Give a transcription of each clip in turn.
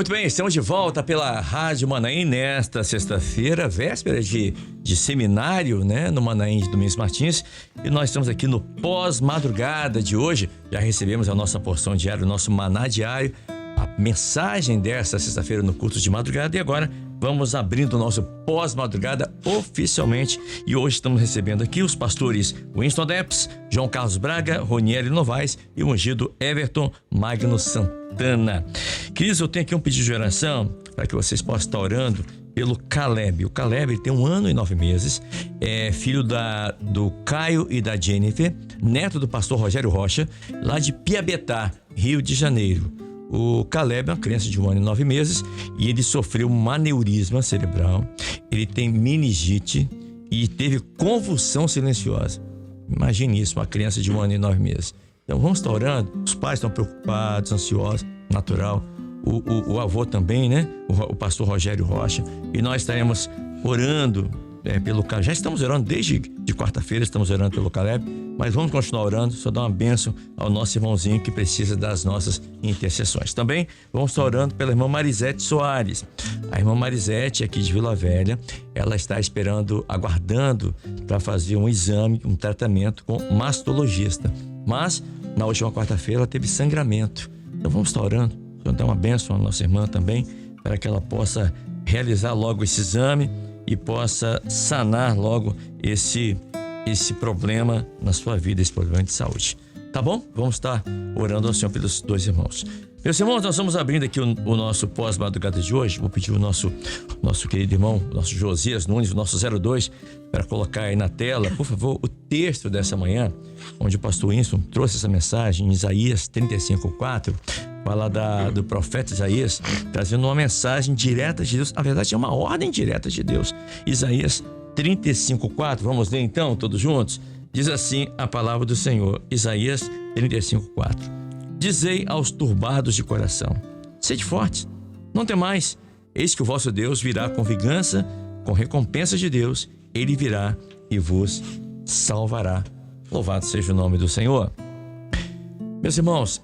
Muito bem, estamos de volta pela Rádio Manaim nesta sexta-feira, véspera de seminário, né, no Manaim de Domingos Martins. E nós estamos aqui no pós-madrugada de hoje. Já recebemos a nossa porção diária, o nosso maná diário, a mensagem desta sexta-feira no culto de madrugada. E agora vamos abrindo o nosso pós-madrugada oficialmente. E hoje estamos recebendo aqui os pastores Winston Depps, João Carlos Braga, Ronieli Novaes e o ungido Everton Magno Santana. Queridos, eu tenho aqui um pedido de oração para que vocês possam estar orando pelo Caleb. O Caleb, ele tem 1 ano e 9 meses, é filho do Caio e da Jennifer, neto do pastor Rogério Rocha, lá de Piabetá, Rio de Janeiro. O Caleb é uma criança de 1 ano e 9 meses e ele sofreu um aneurisma cerebral, ele tem meningite e teve convulsão silenciosa. Imagine isso, uma criança de 1 ano e 9 meses. Então vamos estar orando, os pais estão preocupados, ansiosos, natural. O avô também, né? O pastor Rogério Rocha. E nós estaremos orando pelo Caleb. Já estamos orando desde quarta-feira, estamos orando pelo Caleb, mas vamos continuar orando, só dar uma bênção ao nosso irmãozinho que precisa das nossas intercessões. Também vamos estar orando pela irmã Marisete Soares. A irmã Marisete, aqui de Vila Velha, ela está esperando, aguardando para fazer um exame, um tratamento com mastologista. Mas, na última quarta-feira, ela teve sangramento. Então vamos estar orando, só dar uma bênção à nossa irmã também, para que ela possa realizar logo esse exame e possa sanar logo esse problema na sua vida, esse problema de saúde. Tá bom? Vamos estar orando ao Senhor pelos dois irmãos. Meus irmãos, nós estamos abrindo aqui o nosso pós-madrugada de hoje. Vou pedir o nosso querido irmão, o nosso Josias Nunes, o nosso 02, para colocar aí na tela, por favor, o texto dessa manhã, onde o pastor Winston trouxe essa mensagem em Isaías 35:4, fala do profeta Isaías, trazendo uma mensagem direta de Deus. Na verdade, é uma ordem direta de Deus. Isaías 35:4, vamos ler então, todos juntos? Diz assim a palavra do Senhor, Isaías 35:4. Dizei aos turbados de coração: sede fortes, não temais, eis que o vosso Deus virá com vingança, com recompensa de Deus, ele virá e vos salvará. Louvado seja o nome do Senhor. Meus irmãos,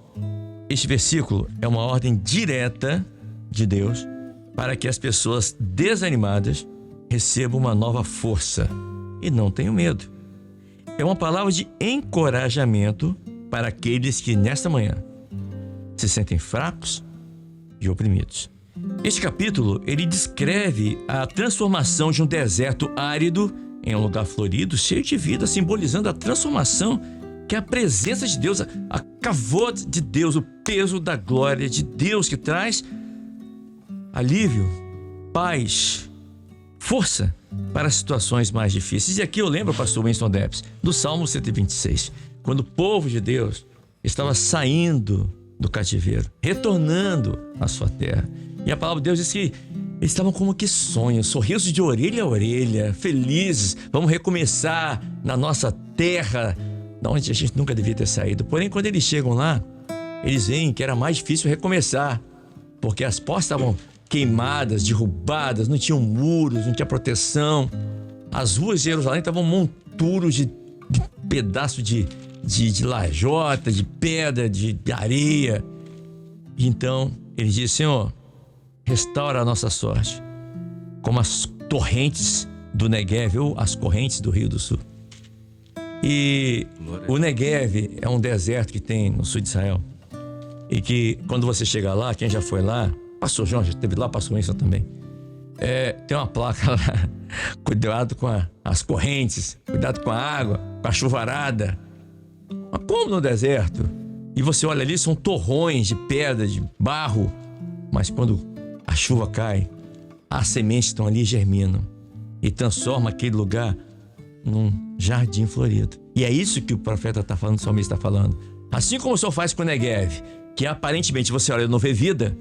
este versículo é uma ordem direta de Deus para que as pessoas desanimadas recebam uma nova força e não tenham medo. É uma palavra de encorajamento para aqueles que nesta manhã se sentem fracos e oprimidos. Este capítulo, ele descreve a transformação de um deserto árido em um lugar florido, cheio de vida, simbolizando a transformação que a presença de Deus, a kavod de Deus, o peso da glória de Deus que traz alívio, paz, força para as situações mais difíceis. E aqui eu lembro, pastor Winston Depps, do Salmo 126, quando o povo de Deus estava saindo do cativeiro, retornando à sua terra. E a palavra de Deus diz que eles estavam como que sonhos, sorrisos de orelha a orelha, felizes. Vamos recomeçar na nossa terra, da onde a gente nunca devia ter saído. Porém, quando eles chegam lá, eles veem que era mais difícil recomeçar, porque as portas estavam queimadas, derrubadas, não tinham muros, não tinha proteção. As ruas de Jerusalém estavam monturos de pedaço de lajota, de pedra, de areia. E então ele diz: Senhor, restaura a nossa sorte, como as torrentes do Negev ou as correntes do Rio do Sul. E o Negev é um deserto que tem no sul de Israel, e que quando você chegar lá, quem já foi lá, pastor João já esteve lá, pastor Winston também, tem uma placa lá: cuidado com as correntes, cuidado com a água, com a chuvarada. Mas como no deserto? E você olha ali, são torrões de pedra, de barro, mas quando a chuva cai, as sementes estão ali e germinam e transforma aquele lugar num jardim florido. E é isso que o profeta está falando, o salmista está falando. Assim como o Senhor faz com o Negev, que aparentemente você olha e não vê vida,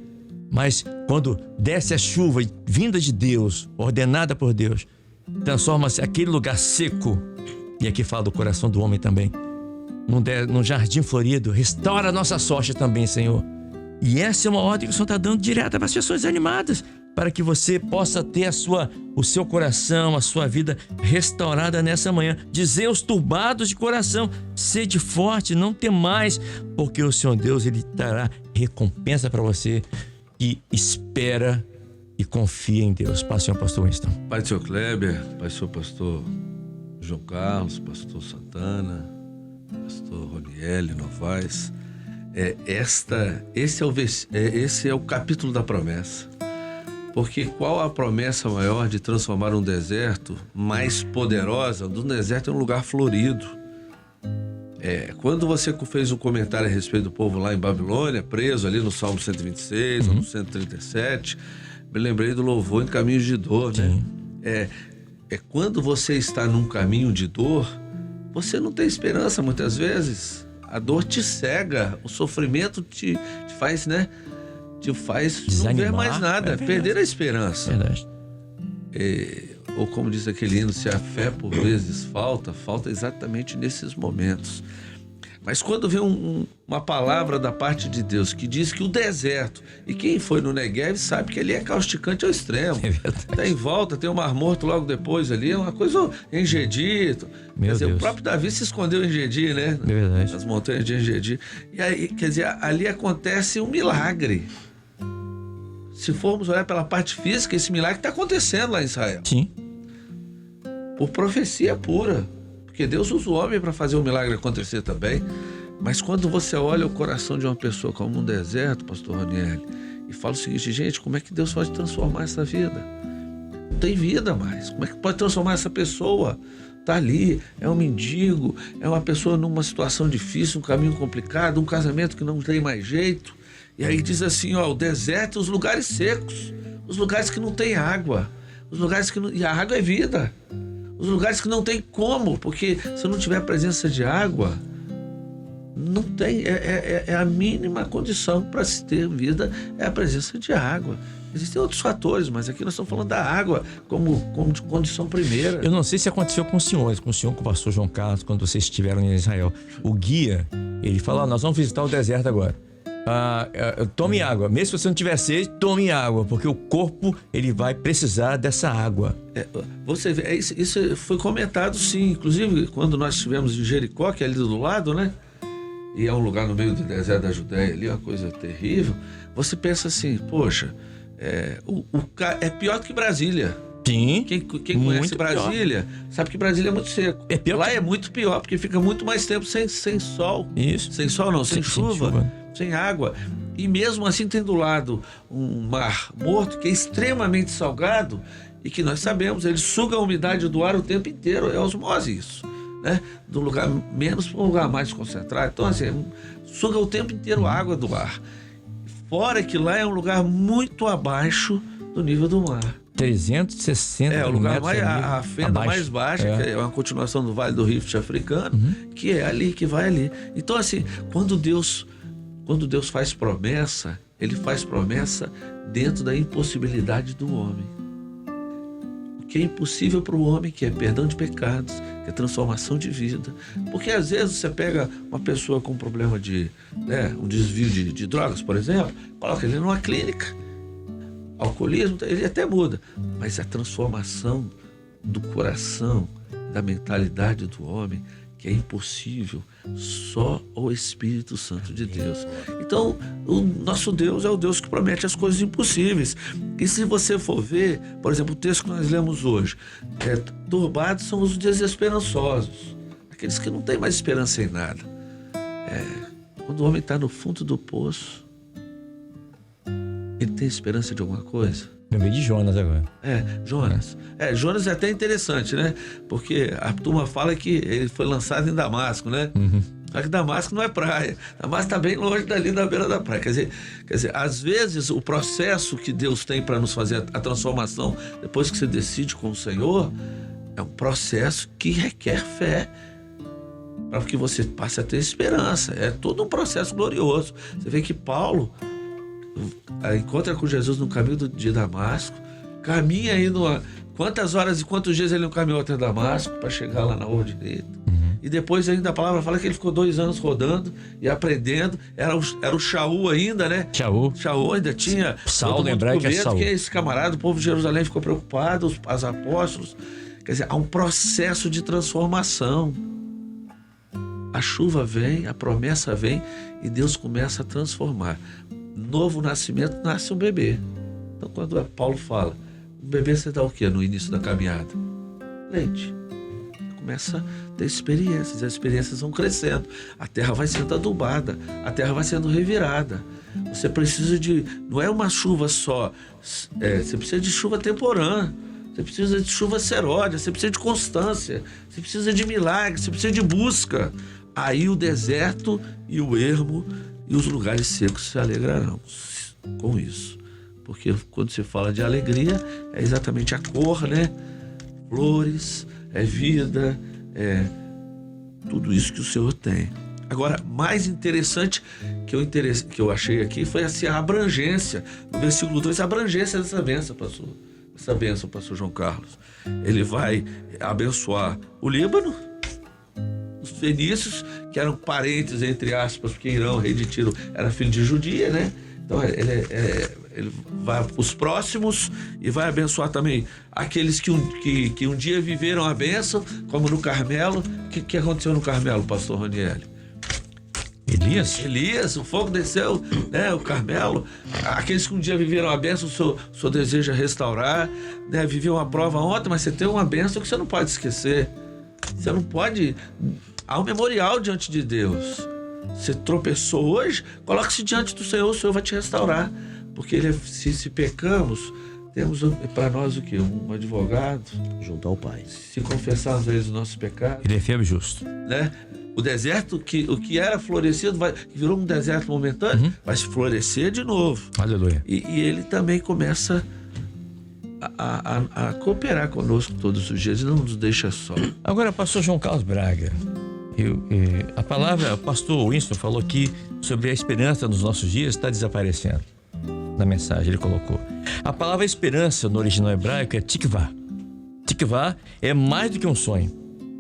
mas quando desce a chuva vinda de Deus, ordenada por Deus, transforma-se aquele lugar seco, e aqui fala do coração do homem também, num jardim florido. Restaura a nossa sorte também, Senhor. E essa é uma ordem que o Senhor está dando direta para as pessoas animadas, para que você possa ter o seu coração, a sua vida restaurada nessa manhã. Dizer aos turbados de coração: sede forte, não temais, porque o Senhor Deus, ele trará recompensa para você. que espera e confia em Deus. Paz, Senhor Pastor Winston. Pai do Senhor Kleber, Pai do Senhor Pastor João Carlos, Pastor Santana, Pastor Ronieli Novaes. Esse é o capítulo da promessa. Porque qual a promessa maior de transformar um deserto mais poderosa? Do deserto é um lugar florido. Quando você fez um comentário a respeito do povo lá em Babilônia, preso ali no Salmo 126 ou no 137, me lembrei do louvor em caminhos de dor, né? Quando você está num caminho de dor, você não tem esperança muitas vezes. A dor te cega, o sofrimento te faz, né? Te faz desanimar, não ver mais nada, perder a esperança. Verdade. Ou como diz aquele hino, se a fé por vezes falta exatamente nesses momentos. Mas quando vem uma palavra da parte de Deus que diz que o deserto, e quem foi no Negev sabe que ele é causticante ao extremo. Tá em volta, tem o Mar Morto logo depois ali, é uma coisa em Engedi. Quer dizer, o próprio Davi se escondeu em Engedi, né? É verdade. Nas montanhas de Engedi. E aí, quer dizer, ali acontece um milagre. Se formos olhar pela parte física, esse milagre está acontecendo lá em Israel. Sim. Por profecia pura. Porque Deus usa o homem para fazer o milagre acontecer também. Mas quando você olha o coração de uma pessoa como um deserto, pastor Ronieli, e fala o seguinte, gente, como é que Deus pode transformar essa vida? Não tem vida mais. Como é que pode transformar essa pessoa? Está ali, é um mendigo, é uma pessoa numa situação difícil, um caminho complicado, um casamento que não tem mais jeito. E aí diz assim, o deserto, os lugares secos, os lugares que não tem água, os lugares que não... E a água é vida. Os lugares que não tem como, porque se não tiver presença de água, não tem, é a mínima condição para se ter vida, é a presença de água. Existem outros fatores, mas aqui nós estamos falando da água como condição primeira. Eu não sei se aconteceu com os senhores, com o pastor João Carlos, quando vocês estiveram em Israel. O guia, ele falou, nós vamos visitar o deserto agora. Tome água, mesmo se você não tiver sede, tome água, porque o corpo ele vai precisar dessa água. Você vê, isso foi comentado sim, inclusive quando nós estivemos em Jericó, que é ali do lado, né? E é um lugar no meio do deserto da Judéia ali, uma coisa terrível. Você pensa assim, poxa, é pior do que Brasília. Sim. Quem conhece Brasília sabe que Brasília é muito seco. Lá é muito pior, porque fica muito mais tempo sem sol. Isso. Sem sol não, sem chuva. Sem água. E mesmo assim tem do lado um mar morto que é extremamente salgado e que nós sabemos, ele suga a umidade do ar o tempo inteiro, é osmose isso, né? Do lugar menos para um lugar mais concentrado. Então assim, suga o tempo inteiro a água do ar. Fora que lá é um lugar muito abaixo do nível do mar. 360 o lugar metros a fenda abaixo. Mais baixa, que é uma continuação do Vale do Rift africano, que é ali, que vai ali. Então assim, quando Deus faz promessa, ele faz promessa dentro da impossibilidade do homem. O que é impossível para o homem, que é perdão de pecados, que é transformação de vida. Porque às vezes você pega uma pessoa com um problema de, um desvio de drogas, por exemplo, coloca ele numa clínica. Alcoolismo, ele até muda. Mas a transformação do coração, da mentalidade do homem, que é impossível, só o Espírito Santo de Deus. Então, o nosso Deus é o Deus que promete as coisas impossíveis. E se você for ver, por exemplo, o texto que nós lemos hoje, turbados são os desesperançosos, aqueles que não têm mais esperança em nada. Quando o homem está no fundo do poço, ele tem esperança de alguma coisa? Lembrei de Jonas agora. Jonas. Jonas é até interessante, né? Porque a turma fala que ele foi lançado em Damasco, né? Só que Damasco não é praia. Damasco está bem longe dali da beira da praia. Quer dizer, às vezes o processo que Deus tem para nos fazer a transformação, depois que você decide com o Senhor, é um processo que requer fé, para que você passe a ter esperança. É todo um processo glorioso. Você vê que Paulo encontra com Jesus no caminho de Damasco, caminha aí quantas horas e quantos dias ele não caminhou até Damasco para chegar lá na rua direita. E depois ainda a palavra fala que ele ficou 2 anos rodando e aprendendo. Era o Shaul ainda, né? Shaul ainda tinha Saulo, lembrar que é Saul. Que é esse camarada, o povo de Jerusalém ficou preocupado, os apóstolos. Quer dizer, há um processo de transformação. A chuva vem, a promessa vem e Deus começa a transformar. novo nascimento, nasce um bebê. Então, quando Paulo fala, um bebê você dá o quê no início da caminhada? Leite. Começa a ter experiências, as experiências vão crescendo, a terra vai sendo adubada, a terra vai sendo revirada. Você precisa não é uma chuva só, você precisa de chuva temporã, você precisa de chuva seródia, você precisa de constância, você precisa de milagre, você precisa de busca. Aí o deserto e o ermo e os lugares secos se alegrarão com isso. Porque quando se fala de alegria, é exatamente a cor, né? Flores, é vida, é tudo isso que o Senhor tem. Agora, mais interessante que eu achei aqui foi assim, a abrangência. No versículo 2, a abrangência dessa bênção, pastor João Carlos. Ele vai abençoar o Líbano, os fenícios, que eram parentes, entre aspas, porque Irão, rei de Tiro, era filho de judia, né? Então ele vai para os próximos e vai abençoar também aqueles que um dia viveram a bênção, como no Carmelo. O que aconteceu no Carmelo, pastor Ronieli? Elias, o fogo desceu, né? O Carmelo. Aqueles que um dia viveram a bênção, o senhor deseja restaurar, né? Viveu uma prova ontem, mas você tem uma bênção que você não pode esquecer. Você não pode... Há um memorial diante de Deus. Você tropeçou hoje, coloque-se diante do Senhor, o Senhor vai te restaurar. Porque se pecamos, temos para nós o quê? Um advogado junto ao Pai. Se confessarmos a eles os nossos pecados. Ele é fiel e justo. Né? O deserto, o que era florescido, virou um deserto momentâneo, vai se florescer de novo. Aleluia. E ele também começa a cooperar conosco todos os dias e não nos deixa só. Agora, pastor João Carlos Braga, a palavra, o pastor Winston falou aqui sobre a esperança nos nossos dias está desaparecendo. Na mensagem ele colocou. A palavra esperança no original hebraico é tikvah. Tikvah é mais do que um sonho.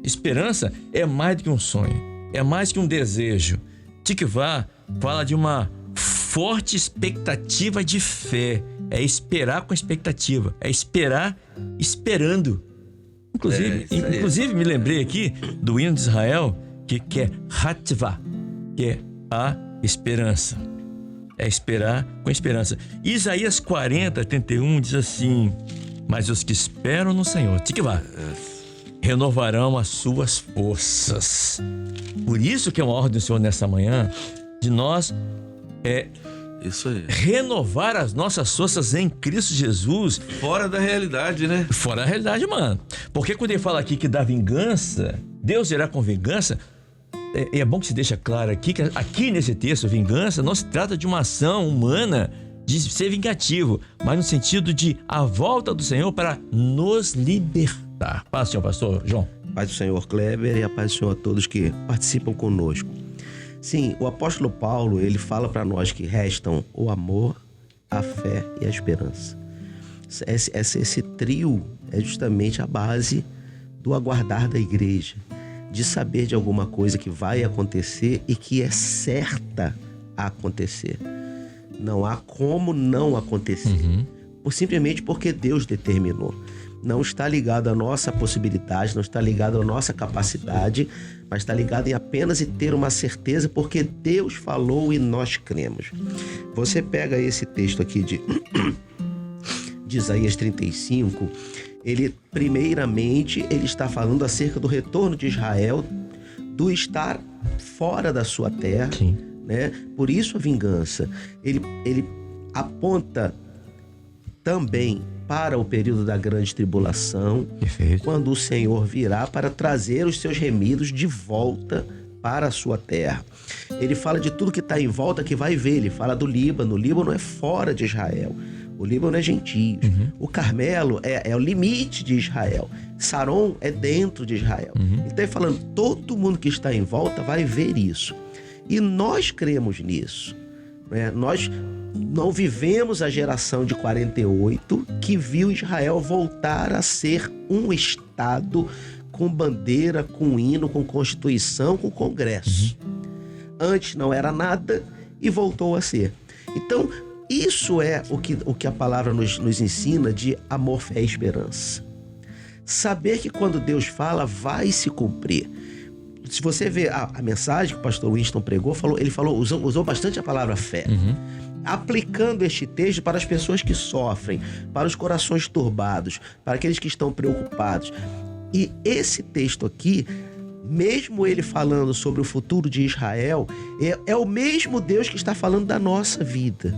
Esperança é mais do que um sonho. É mais que um desejo. Tikvah fala de uma forte expectativa de fé. É esperar com expectativa. É esperar esperando. Inclusive me lembrei aqui do hino de Israel que é Hatvah, que é a esperança. É esperar com esperança. Isaías 40, 31 diz assim: mas os que esperam no Senhor, tikvah, renovarão as suas forças. Por isso que é uma ordem do Senhor nessa manhã, de nós isso aí, renovar as nossas forças em Cristo Jesus. Fora da realidade, né? Fora da realidade, mano. Porque quando ele fala aqui que dá vingança, Deus irá com vingança. É bom que se deixa claro aqui que aqui nesse texto, vingança não se trata de uma ação humana de ser vingativo, mas no sentido de a volta do Senhor para nos libertar. Paz, senhor pastor João. Paz do Senhor Kleber e a paz do Senhor a todos que participam conosco. Sim, o apóstolo Paulo, ele fala para nós que restam o amor, a fé e a esperança. Esse trio é justamente a base do aguardar da igreja, de saber de alguma coisa que vai acontecer e que é certa a acontecer. Não há como não acontecer, simplesmente porque Deus determinou. Não está ligado à nossa possibilidade, não está ligado à nossa capacidade, mas está ligado em apenas em ter uma certeza, porque Deus falou e nós cremos. Você pega esse texto aqui de Isaías 35, primeiramente, ele está falando acerca do retorno de Israel, do estar fora da sua terra, né? Por isso a vingança. Ele aponta também para o período da grande tribulação, quando o Senhor virá para trazer os seus remidos de volta para a sua terra. Ele fala de tudo que está em volta que vai ver. Ele fala do Líbano. O Líbano é fora de Israel. O Líbano é gentio. O Carmelo é o limite de Israel. Saron é dentro de Israel. Ele está falando, todo mundo que está em volta vai ver isso. E nós cremos nisso, né? Nós não vivemos a geração de 48 que viu Israel voltar a ser um Estado com bandeira, com hino, com Constituição, com Congresso. Antes não era nada e voltou a ser. Então, isso é o que a palavra nos ensina de amor, fé e esperança. Saber que quando Deus fala, vai se cumprir. Se você vê a mensagem que o pastor Winston pregou, usou bastante a palavra fé. aplicando este texto para as pessoas que sofrem, para os corações turbados, para aqueles que estão preocupados. E esse texto aqui, mesmo ele falando sobre o futuro de Israel, é o mesmo Deus que está falando da nossa vida.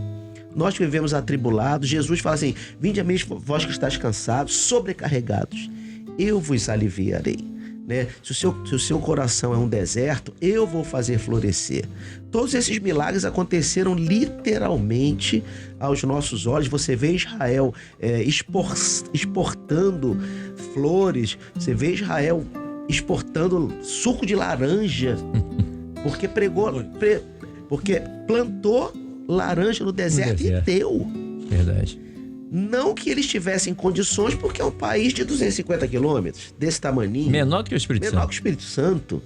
Nós que vivemos atribulados, Jesus fala assim: vinde a mim, vós que estáis cansados, sobrecarregados, eu vos aliviarei. Né? Se o seu coração é um deserto, eu vou fazer florescer. Todos esses milagres aconteceram literalmente aos nossos olhos. Você vê Israel exportando flores, você vê Israel exportando suco de laranja, porque porque plantou laranja no deserto e deu. Verdade. Não que eles tivessem condições, porque é um país de 250 quilômetros, desse tamaninho. Menor que o Espírito Santo. Menor que o Espírito Santo.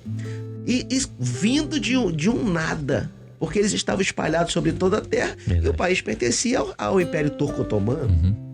E vindo de um nada, porque eles estavam espalhados sobre toda a terra. Verdade. E o país pertencia ao Império Turco-Otomano.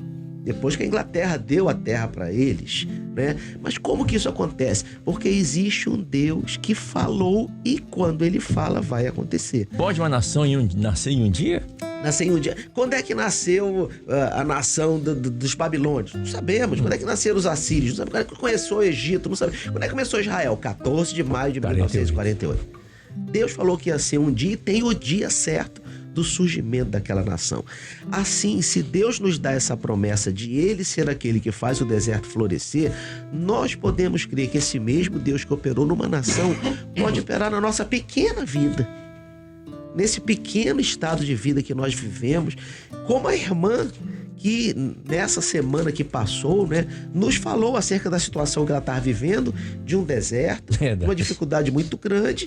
Depois que a Inglaterra deu a terra para eles, né? Mas como que isso acontece? Porque existe um Deus que falou e quando ele fala, vai acontecer. Pode uma nação nascer em um dia? Nascer em um dia. Quando é que nasceu a nação dos babilônios? Não sabemos. Quando é que nasceram os assírios? Não sabemos. Quando é que começou o Egito? Não sabemos. Quando é que começou Israel? 14 de maio de 1948. Deus falou que ia ser um dia e tem o dia certo do surgimento daquela nação. Assim, se Deus nos dá essa promessa de Ele ser aquele que faz o deserto florescer, nós podemos crer que esse mesmo Deus que operou numa nação pode operar na nossa pequena vida. Nesse pequeno estado de vida que nós vivemos, como a irmã que nessa semana que passou, né, nos falou acerca da situação que ela estava vivendo, de um deserto, uma dificuldade muito grande,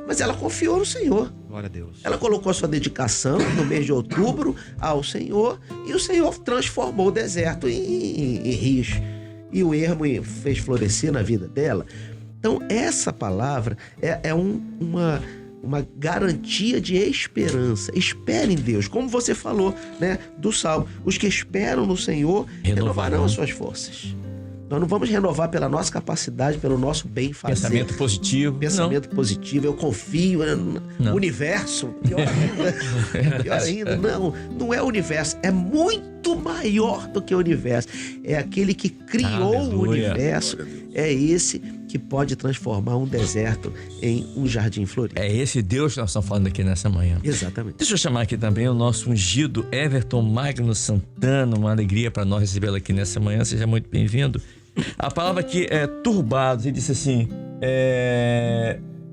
mas ela confiou no Senhor. Glória a Deus. Ela colocou a sua dedicação no mês de outubro ao Senhor, e o Senhor transformou o deserto em rios. E o ermo fez florescer na vida dela. Então, essa palavra é uma garantia de esperança. Espere em Deus. Como você falou, né, do Salmo. Os que esperam no Senhor renovarão as suas forças. Nós não vamos renovar pela nossa capacidade, pelo nosso bem fazer. Pensamento positivo. Pensamento positivo. Eu confio no universo. Pior ainda. Pior ainda. Não é o universo. É muito maior do que o universo. É aquele que criou o universo. É esse que pode transformar um deserto em um jardim florido. É esse Deus que nós estamos falando aqui nessa manhã. Exatamente. Deixa eu chamar aqui também o nosso ungido Everton Magno Santana. Uma alegria para nós recebê-lo aqui nessa manhã. Seja muito bem-vindo. A palavra aqui é turbados. Ele disse assim,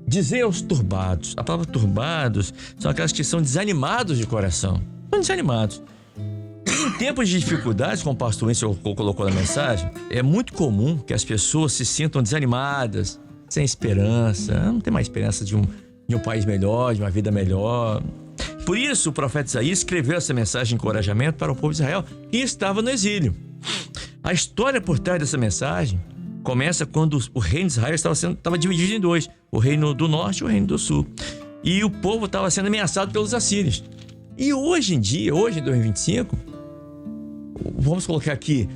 dizer aos turbados. A palavra turbados são aquelas que são desanimados de coração. São desanimados. Em tempos de dificuldades, como o pastor Winston colocou na mensagem, é muito comum que as pessoas se sintam desanimadas, sem esperança, não tem mais esperança de um país melhor, de uma vida melhor. Por isso, o profeta Isaías escreveu essa mensagem de encorajamento para o povo de Israel que estava no exílio. A história por trás dessa mensagem começa quando o reino de Israel estava dividido em dois, o reino do norte e o reino do sul. E o povo estava sendo ameaçado pelos assírios. E hoje em dia, hoje em 2025, vamos colocar aqui,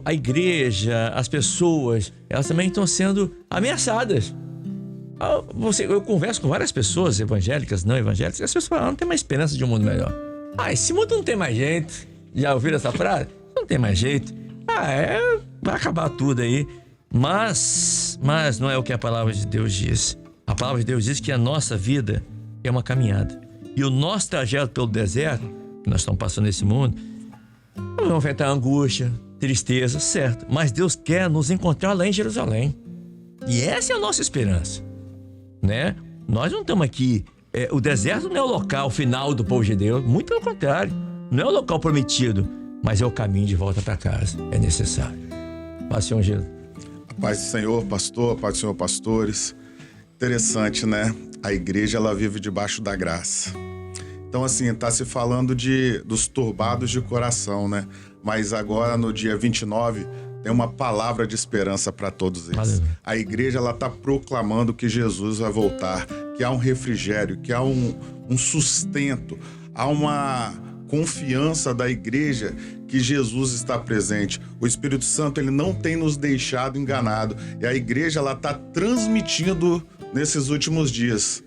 a igreja, as pessoas, elas também estão sendo ameaçadas. Eu converso com várias pessoas, evangélicas, não evangélicas, e as pessoas falam, não tem mais esperança de um mundo melhor. Esse mundo não tem mais jeito. Já ouviram essa frase? Não tem mais jeito. Vai acabar tudo aí. Mas não é o que a palavra de Deus diz. A palavra de Deus diz que a nossa vida é uma caminhada. E o nosso trajeto pelo deserto, que nós estamos passando nesse mundo, nós vamos enfrentar angústia, tristeza, certo. Mas Deus quer nos encontrar lá em Jerusalém. E essa é a nossa esperança, né? Nós não estamos aqui... o deserto não é o local final do povo de Deus. Muito pelo contrário. Não é o local prometido, mas é o caminho de volta para casa. É necessário. Paz do Senhor, Gil. A paz do Senhor, pastor. A paz do Senhor, pastores. Interessante, né? A igreja, ela vive debaixo da graça. Então, assim, está se falando dos turbados de coração, né? Mas agora, no dia 29, tem uma palavra de esperança para todos eles. Valeu. A igreja, ela está proclamando que Jesus vai voltar, que há um refrigério, que há um sustento, há uma confiança da igreja que Jesus está presente. O Espírito Santo, ele não tem nos deixado enganado. E a igreja, ela está transmitindo nesses últimos dias.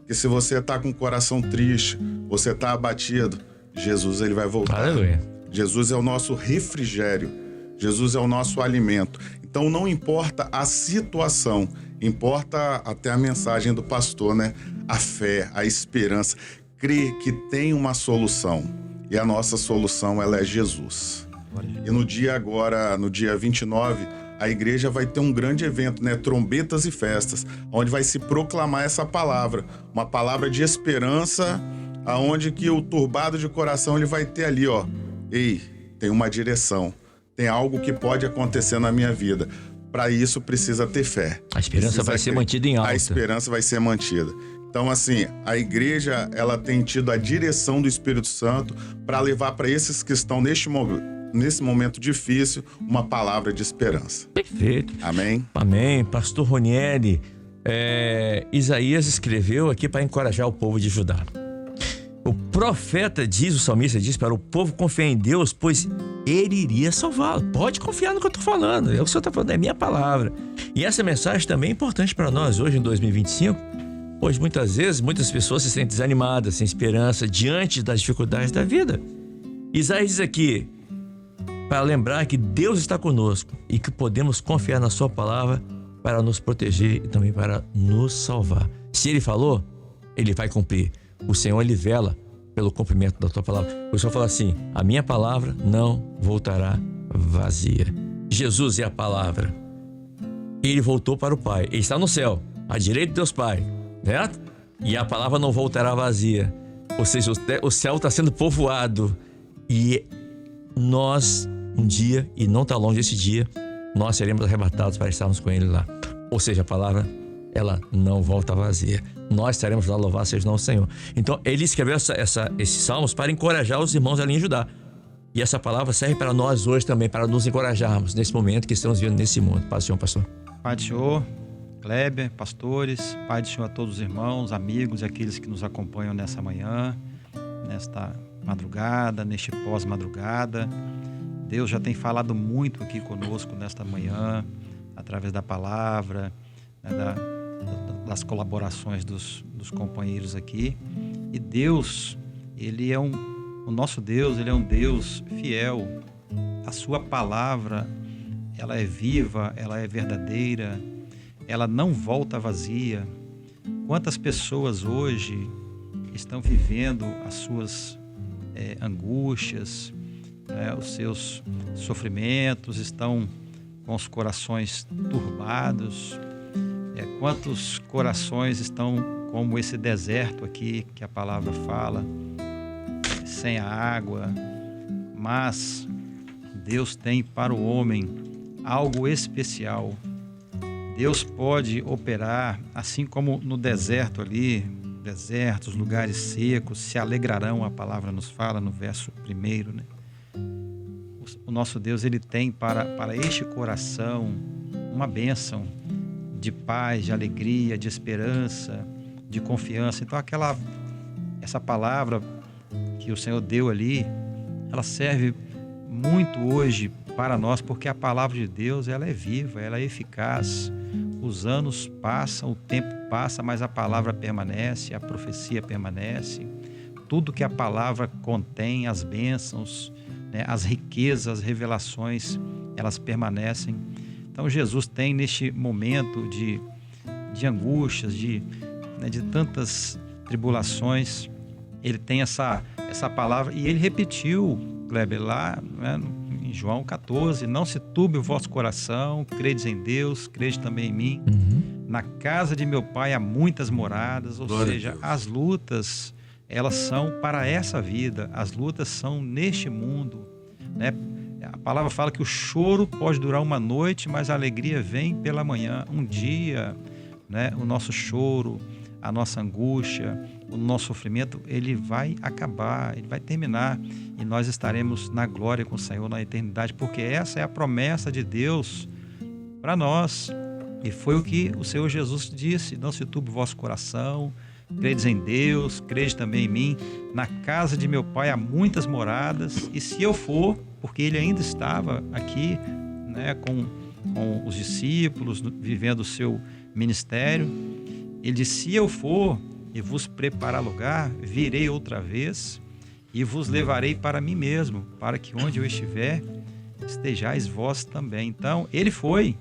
Que se você está com o coração triste, você está abatido, Jesus ele vai voltar. Aleluia. Jesus é o nosso refrigério. Jesus é o nosso alimento. Então não importa a situação, importa até a mensagem do pastor, né? A fé, a esperança, crer que tem uma solução. E a nossa solução, ela é Jesus. E no dia 29, a igreja vai ter um grande evento, né? Trombetas e festas, onde vai se proclamar essa palavra, uma palavra de esperança, aonde que o turbado de coração ele vai ter ali, ó. Ei, tem uma direção, tem algo que pode acontecer na minha vida. Para isso precisa ter fé. A esperança vai ser mantida em alta. A esperança vai ser mantida. Então, assim, a igreja ela tem tido a direção do Espírito Santo para levar para esses que estão nesse momento difícil uma palavra de esperança. Perfeito. Amém? Amém. Pastor Ronieri, Isaías escreveu aqui para encorajar o povo de Judá. O profeta diz, o salmista diz para o povo confiar em Deus, pois ele iria salvá-lo. Pode confiar no que eu estou falando. É o que o senhor está falando, é minha palavra. E essa mensagem também é importante para nós hoje, em 2025. Hoje, muitas vezes, muitas pessoas se sentem desanimadas, sem esperança, diante das dificuldades da vida. Isaías diz aqui, para lembrar que Deus está conosco e que podemos confiar na sua palavra para nos proteger e também para nos salvar. Se ele falou, ele vai cumprir. O Senhor, ele vela pelo cumprimento da tua palavra. O Senhor fala assim, a minha palavra não voltará vazia. Jesus é a palavra. Ele voltou para o Pai. Ele está no céu, à direita de Deus Pai. Certo? E a palavra não voltará vazia. Ou seja, o céu está sendo povoado. E nós, um dia, e não está longe esse dia, nós seremos arrebatados para estarmos com Ele lá. Ou seja, a palavra, ela não volta vazia. Nós estaremos lá, louvar seja o Senhor. Então, ele escreveu esses salmos para encorajar os irmãos ali em Judá. E essa palavra serve para nós hoje também, para nos encorajarmos nesse momento que estamos vivendo nesse mundo. Paz do Senhor, pastor. Pai do Senhor, Kleber, pastores, Pai do Senhor a todos os irmãos, amigos e aqueles que nos acompanham nessa manhã, nesta madrugada, neste pós-madrugada. Deus já tem falado muito aqui conosco nesta manhã, através da palavra, né, das colaborações dos companheiros aqui. E Deus, o nosso Deus, Ele é um Deus fiel. A sua palavra, ela é viva, ela é verdadeira, ela não volta vazia. Quantas pessoas hoje estão vivendo as suas angústias, né, os seus sofrimentos, estão com os corações turbados. Quantos corações estão como esse deserto aqui que a palavra fala, sem a água, mas Deus tem para o homem algo especial. Deus pode operar, assim como no deserto ali, desertos, lugares secos, se alegrarão, a palavra nos fala no verso 1, né? O nosso Deus, Ele tem para este coração uma bênção de paz, de alegria, de esperança, de confiança. Então essa palavra que o Senhor deu ali, ela serve muito hoje para nós, porque a palavra de Deus, ela é viva, ela é eficaz. Os anos passam, o tempo passa, mas a palavra permanece, a profecia permanece. Tudo que a palavra contém, as bênçãos, né, as riquezas, as revelações, elas permanecem. Então Jesus tem neste momento de angústias, de tantas tribulações, Ele tem essa palavra, e Ele repetiu, Kleber, lá, né, em João 14, não se turbe o vosso coração, credes em Deus, crede também em mim. Na casa de meu Pai há muitas moradas, ou seja, as lutas, elas são para essa vida, as lutas são neste mundo, né? A palavra fala que o choro pode durar uma noite, mas a alegria vem pela manhã. Um dia, né, o nosso choro, a nossa angústia, o nosso sofrimento, ele vai acabar, ele vai terminar, e nós estaremos na glória com o Senhor na eternidade, porque essa é a promessa de Deus para nós. E foi o que o Senhor Jesus disse: não se turbe o vosso coração, credes em Deus, crede também em mim. Na casa de meu Pai há muitas moradas, e se eu for, porque ele ainda estava aqui, né, com os discípulos, vivendo o seu ministério, ele disse: se eu for e vos preparar lugar, virei outra vez e vos levarei para mim mesmo, para que onde eu estiver, estejais vós também. Então, ele foi,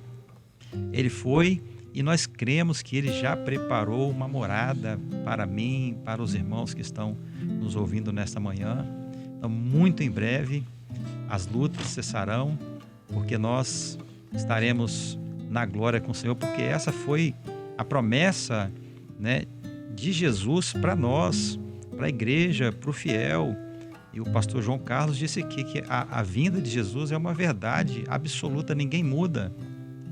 e nós cremos que ele já preparou uma morada para mim, para os irmãos que estão nos ouvindo nesta manhã. Então, muito em breve, as lutas cessarão, porque nós estaremos na glória com o Senhor, porque essa foi a promessa, né, de Jesus para nós, para a igreja, para o fiel. E o pastor João Carlos disse aqui que a vinda de Jesus é uma verdade absoluta, ninguém muda.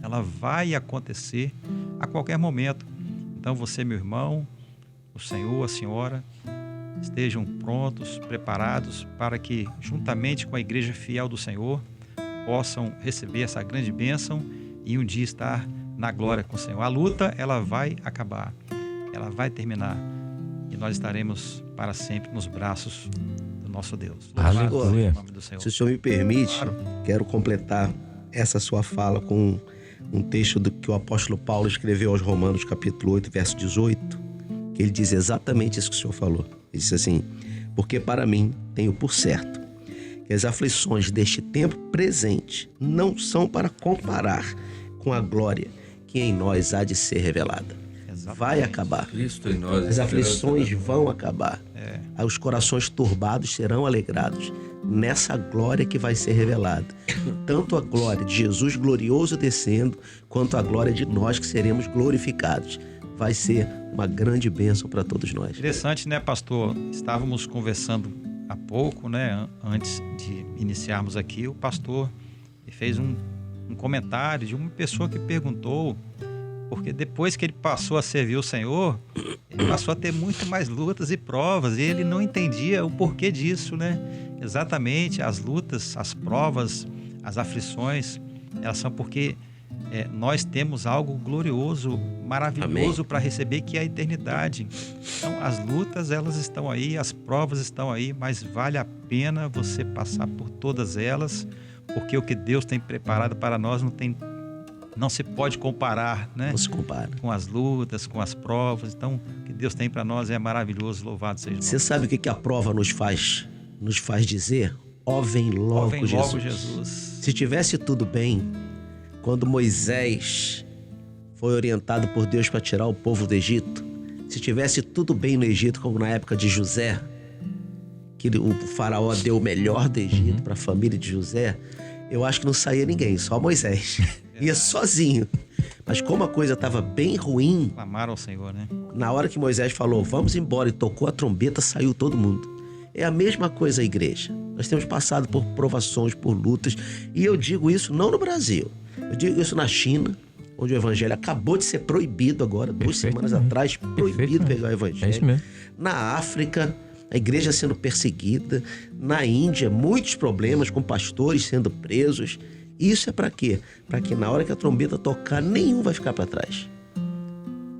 Ela vai acontecer a qualquer momento. Então você, meu irmão, o Senhor, a senhora, estejam prontos, preparados para que, juntamente com a igreja fiel do Senhor, possam receber essa grande bênção e um dia estar na glória com o Senhor. A luta, ela vai acabar, ela vai terminar e nós estaremos para sempre nos braços do nosso Deus. Aleluia. Em nome do Senhor. Se o senhor me permite, Claro. quero completar essa sua fala com um texto que o apóstolo Paulo escreveu aos Romanos, capítulo 8, verso 18, que ele diz exatamente isso que o senhor falou. Ele disse assim: porque para mim tenho por certo que as aflições deste tempo presente não são para comparar com a glória que em nós há de ser revelada. Exatamente. Vai acabar. Cristo em nós. As aflições vão acabar. É. Os corações turbados serão alegrados nessa glória que vai ser revelada. Tanto a glória de Jesus glorioso descendo, quanto a glória de nós que seremos glorificados. Vai ser uma grande bênção para todos nós. Interessante, né, pastor? Estávamos conversando há pouco, né, antes de iniciarmos aqui, o pastor fez um comentário de uma pessoa que perguntou, porque depois que ele passou a servir o Senhor, ele passou a ter muito mais lutas e provas, e ele não entendia o porquê disso, né? Exatamente, as lutas, as provas, as aflições, elas são porque nós temos algo glorioso, maravilhoso para receber, que é a eternidade. Então, as lutas, elas estão aí, as provas estão aí, mas vale a pena você passar por todas elas, porque o que Deus tem preparado para nós não se pode comparar, né? Não se compara. Com as lutas, com as provas. Então, o que Deus tem para nós é maravilhoso, louvado seja o nome. Você sabe o que a prova nos faz dizer? Ó, vem logo, Ó, vem Jesus. logo Jesus. Se tivesse tudo bem, quando Moisés foi orientado por Deus para tirar o povo do Egito, se tivesse tudo bem no Egito, como na época de José, que o faraó deu o melhor do Egito para a família de José, eu acho que não saía ninguém, só Moisés. Ia sozinho. Mas como a coisa estava bem ruim, Clamaram ao Senhor, né? na hora que Moisés falou, vamos embora, e tocou a trombeta, saiu todo mundo. É a mesma coisa a igreja. Nós temos passado por provações, por lutas, e eu digo isso não no Brasil. Eu digo isso na China, onde o evangelho acabou de ser proibido agora, 2 semanas atrás, proibido pegar o evangelho. É isso mesmo. Na África, a igreja sendo perseguida. Na Índia, muitos problemas com pastores sendo presos. Isso é para quê? Para que na hora que a trombeta tocar, nenhum vai ficar para trás.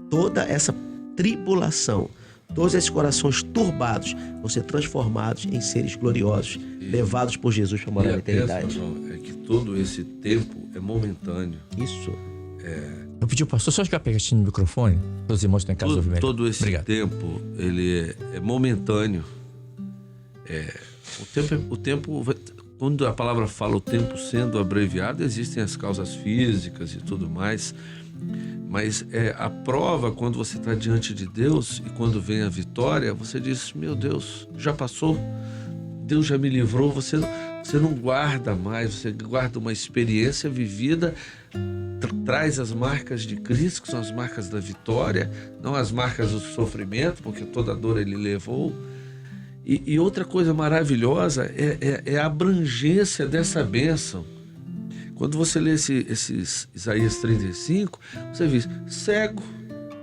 Toda essa tribulação, todos esses corações turbados vão ser transformados em seres gloriosos, levados por Jesus para morar na eternidade. É que todo esse tempo é momentâneo. Isso. Eu pedi ao pastor só ficar pertinho no microfone, para os irmãos que estão em casa ouvir melhor. Todo esse Obrigado. tempo, ele é momentâneo. O tempo, quando a palavra fala o tempo sendo abreviado, existem as causas físicas e tudo mais. Mas a prova, quando você está diante de Deus e quando vem a vitória, você diz, meu Deus, já passou, Deus já me livrou. Você não guarda mais, você guarda uma experiência vivida, traz as marcas de Cristo, que são as marcas da vitória, não as marcas do sofrimento, porque toda dor ele levou. E outra coisa maravilhosa é a abrangência dessa bênção. Quando você lê esses Isaías 35, você vê cego,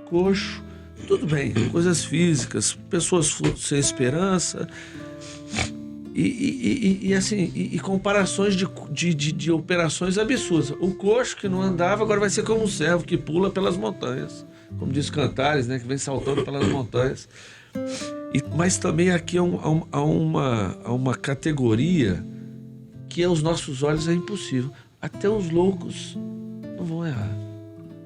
coxo, tudo bem, coisas físicas, pessoas sem esperança, e comparações de operações absurdas. O coxo que não andava agora vai ser como um servo que pula pelas montanhas, como diz Cantares, né, que vem saltando pelas montanhas. Mas também aqui há uma categoria que aos nossos olhos é impossível. Até os loucos não vão errar.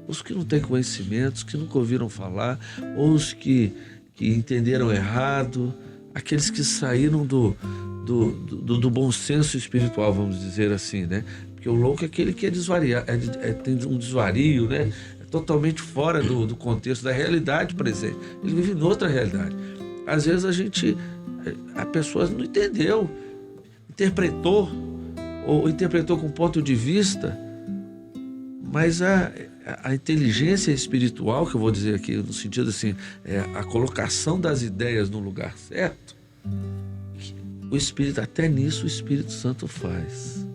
Os que não têm conhecimento, os que nunca ouviram falar, ou os que entenderam errado, aqueles que saíram do bom senso espiritual, vamos dizer assim, né? Porque o louco é aquele que é desvariar, tem um desvario, né? É totalmente fora do contexto da realidade presente. Ele vive em outra realidade. Às vezes a pessoa não entendeu, interpretou com ponto de vista, mas a inteligência espiritual, que eu vou dizer aqui no sentido assim, a colocação das ideias no lugar certo, o Espírito, até nisso o Espírito Santo faz.